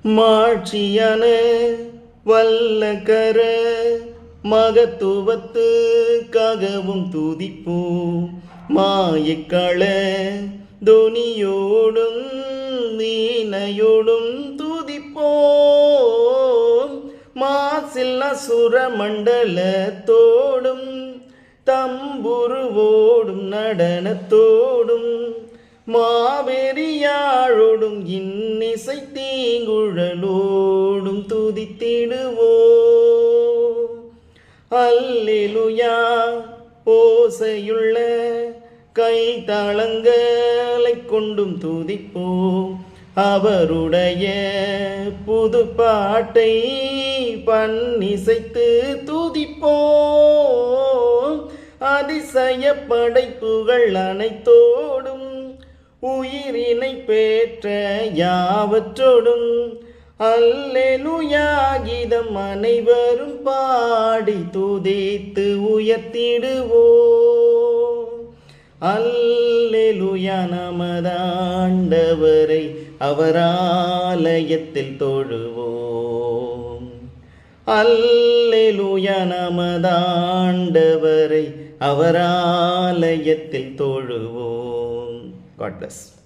மாட்சியான வல்லகர மகத்துவத்துக்காகவும் துதிப்போம். மாயக்கள தொனியோடும் வீணையோடும் துதிப்போம். மாசில் அசுர மண்டலத்தோடும் தம்புருவோடும் நடனத்தோடும் மாபெரியாழோடும் இன்னிசை தீங்குழலோடும் துதித்திடுவோம். அல்லேலூயா ஓசையுள்ள கைத்தாளங்களை கொண்டும் துதிப்போம். அவருடைய புது பாட்டை பண்ணிசைத்து துதிப்போம். அதிசய படைப்புகள் அனைத்தோடும் உயிரினை பெற்ற யாவற்றோடும் அல்லேலூயா கீதம் அனைவரும் பாடி துதித்து உயர்த்திடுவோம். அல்லேலூயா நமதாண்டவரை அவர் ஆலயத்தில் தொழுவோம். அல்லேலூயா நமதாண்டவரை அவர் ஆலயத்தில் தொழுவோம். God bless.